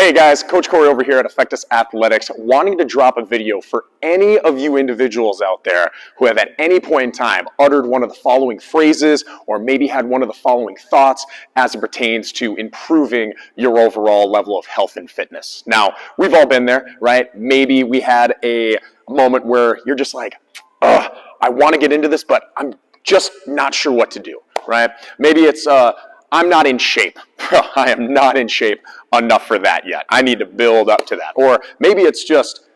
Hey guys, Coach Corey over here at Effectus Athletics, wanting to drop a video for any of you individuals out there who have at any point in time uttered one of the following phrases or maybe had one of the following thoughts as it pertains to improving your overall level of health and fitness. Now, we've all been there, right? Maybe we had a moment where you're just like, I want to get into this, but I'm just not sure what to do, right? Maybe it's, I'm not in shape. I am not in shape enough for that yet. I need to build up to that. Or maybe it's just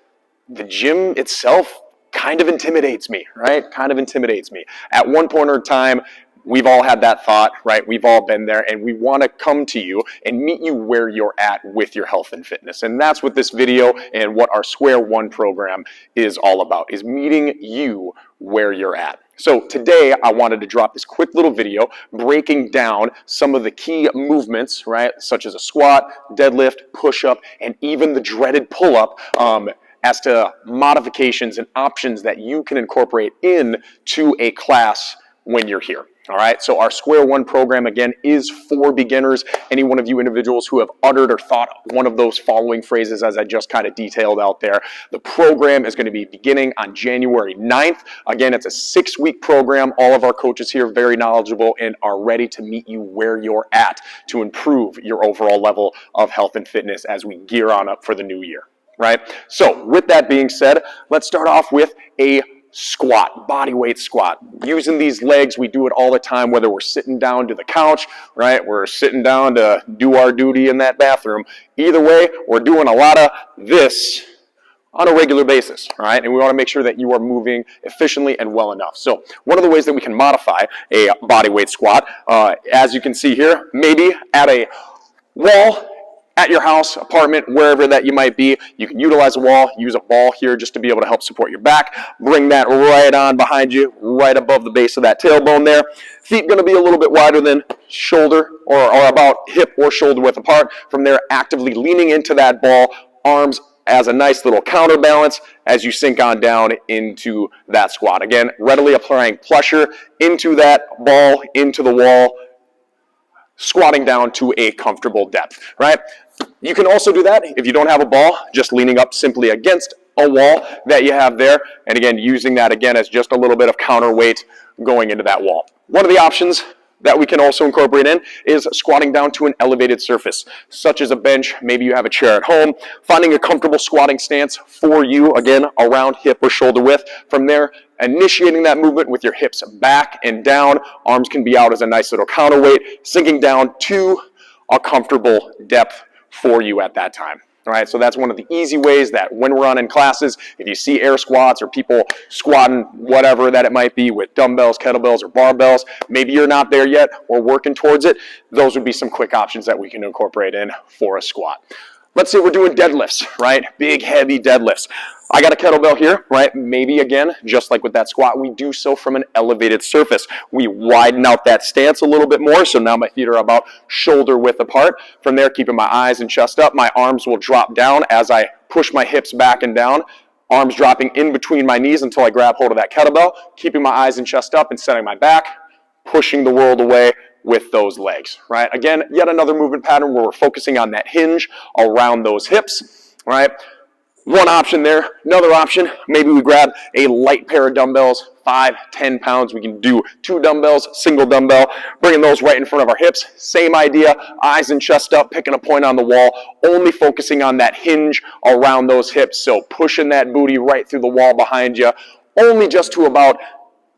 the gym itself kind of intimidates me, right? Kind of intimidates me. At one point in time, we've all had that thought, right? We've all been there, and we want to come to you and meet you where you're at with your health and fitness. And that's what this video and what our Square One program is all about, is meeting you where you're at. So today I wanted to drop this quick little video breaking down some of the key movements, right, such as a squat, deadlift, push-up, and even the dreaded pull-up, as to modifications and options that you can incorporate into a class when you're here. All right, so our Square One program, again, is for beginners. Any one of you individuals who have uttered or thought one of those following phrases, as I just kind of detailed out there, the program is going to be beginning on January 9th. Again, it's a 6-week program. All of our coaches here very knowledgeable and are ready to meet you where you're at to improve your overall level of health and fitness as we gear on up for the new year, right? So with that being said, let's start off with a squat, body weight squat. Using these legs, we do it all the time, whether we're sitting down to the couch, right? We're sitting down to do our duty in that bathroom. Either way, we're doing a lot of this on a regular basis, all right? And we want to make sure that you are moving efficiently and well enough. So one of the ways that we can modify a body weight squat, as you can see here, maybe at a wall, at your house, apartment, wherever that you might be, you can utilize a wall, use a ball here just to be able to help support your back. Bring that right on behind you, right above the base of that tailbone there. Feet going to be a little bit wider than shoulder or about hip or shoulder width apart. From there, actively leaning into that ball, arms as a nice little counterbalance as you sink on down into that squat. Again, readily applying pressure into that ball, into the wall, squatting down to a comfortable depth, right? You can also do that if you don't have a ball, just leaning up simply against a wall that you have there. And again, using that again as just a little bit of counterweight going into that wall. One of the options that we can also incorporate in is squatting down to an elevated surface, such as a bench. Maybe you have a chair at home, finding a comfortable squatting stance for you, again, around hip or shoulder width. From there, initiating that movement with your hips back and down. Arms can be out as a nice little counterweight, sinking down to a comfortable depth for you at that time. All right, so that's one of the easy ways that when we're on in classes, if you see air squats or people squatting whatever that it might be with dumbbells, kettlebells, or barbells, maybe you're not there yet or working towards it, those would be some quick options that we can incorporate in for a squat. Let's say we're doing deadlifts, right? Big, heavy deadlifts. I got a kettlebell here, right? Maybe again, just like with that squat, we do so from an elevated surface. We widen out that stance a little bit more, so now my feet are about shoulder width apart. From there, keeping my eyes and chest up, my arms will drop down as I push my hips back and down. Arms dropping in between my knees until I grab hold of that kettlebell, keeping my eyes and chest up and setting my back, pushing the world away with those legs, right? Again, yet another movement pattern where we're focusing on that hinge around those hips, right? One option there. Another option, maybe we grab a light pair of dumbbells, 5, 10 pounds. We can do 2 dumbbells, single dumbbell, bringing those right in front of our hips. Same idea, eyes and chest up, picking a point on the wall, only focusing on that hinge around those hips. So pushing that booty right through the wall behind you, only just to about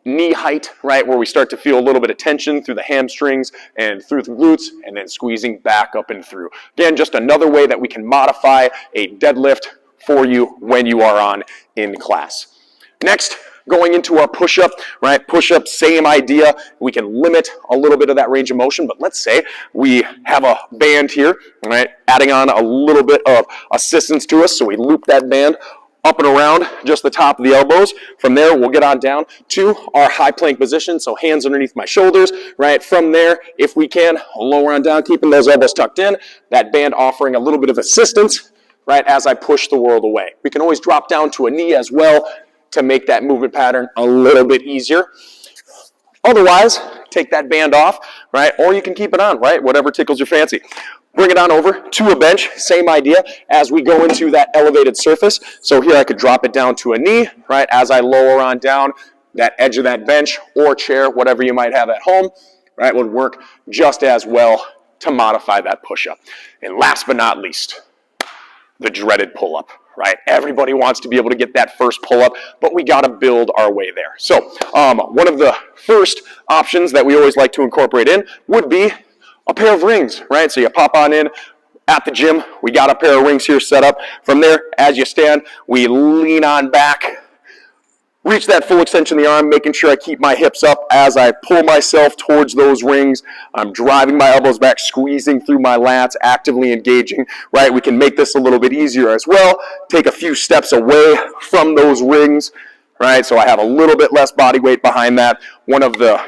knee height, right, where we start to feel a little bit of tension through the hamstrings and through the glutes, and then squeezing back up and through. Again, just another way that we can modify a deadlift for you when you are on in class. Next, going into our push-up, right? Push-up, same idea. We can limit a little bit of that range of motion, but let's say we have a band here, right? Adding on a little bit of assistance to us, so we loop that band up and around just the top of the elbows. From there, we'll get on down to our high plank position, so hands underneath my shoulders, right? From there, if we can, lower on down, keeping those elbows tucked in, that band offering a little bit of assistance, right, as I push the world away. We can always drop down to a knee as well to make that movement pattern a little bit easier. Otherwise, take that band off, right, or you can keep it on, right, whatever tickles your fancy. Bring it on over to a bench, same idea as we go into that elevated surface. So here I could drop it down to a knee, right? As I lower on down, that edge of that bench or chair, whatever you might have at home, right, would work just as well to modify that push-up. And last but not least, the dreaded pull-up, right? Everybody wants to be able to get that first pull-up, but we got to build our way there. So one of the first options that we always like to incorporate in would be a pair of rings, right? So you pop on in at the gym. We got a pair of rings here set up. From there, as you stand, we lean on back, reach that full extension of the arm, making sure I keep my hips up as I pull myself towards those rings. I'm driving my elbows back, squeezing through my lats, actively engaging, right? We can make this a little bit easier as well. Take a few steps away from those rings, right? So I have a little bit less body weight behind that. One of the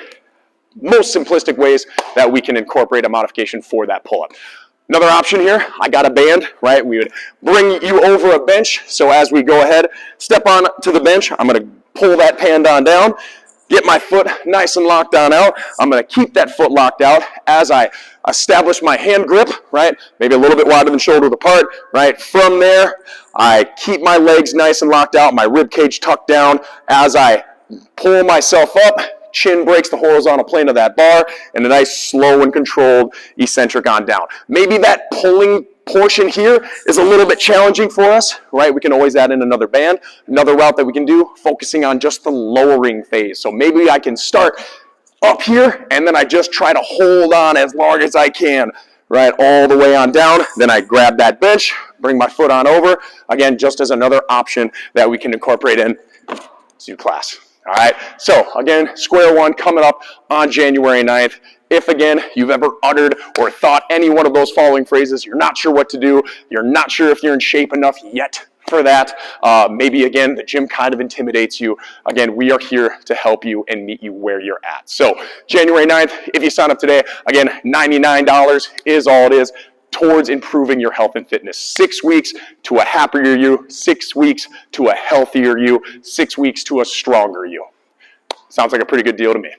most simplistic ways that we can incorporate a modification for that pull-up. Another option here, I got a band, right? We would bring you over a bench. So as we go ahead, step on to the bench, I'm going to pull that band on down, get my foot nice and locked on out. I'm going to keep that foot locked out as I establish my hand grip, right? Maybe a little bit wider than shoulder apart, right? From there, I keep my legs nice and locked out, my rib cage tucked down as I pull myself up. Chin breaks the horizontal plane of that bar, and a nice slow and controlled eccentric on down. Maybe that pulling portion here is a little bit challenging for us, right? We can always add in another band. Another route that we can do, focusing on just the lowering phase. So maybe I can start up here, and then I just try to hold on as long as I can, right, all the way on down. Then I grab that bench, bring my foot on over. Again, just as another option that we can incorporate in to class. All right, so again, square one coming up on January 9th. If, again, you've ever uttered or thought any one of those following phrases, you're not sure what to do, you're not sure if you're in shape enough yet for that, maybe, again, the gym kind of intimidates you, again, we are here to help you and meet you where you're at. So January 9th, if you sign up today, again, $99 is all it is towards improving your health and fitness. 6 weeks to a happier you, 6 weeks to a healthier you, 6 weeks to a stronger you. Sounds like a pretty good deal to me.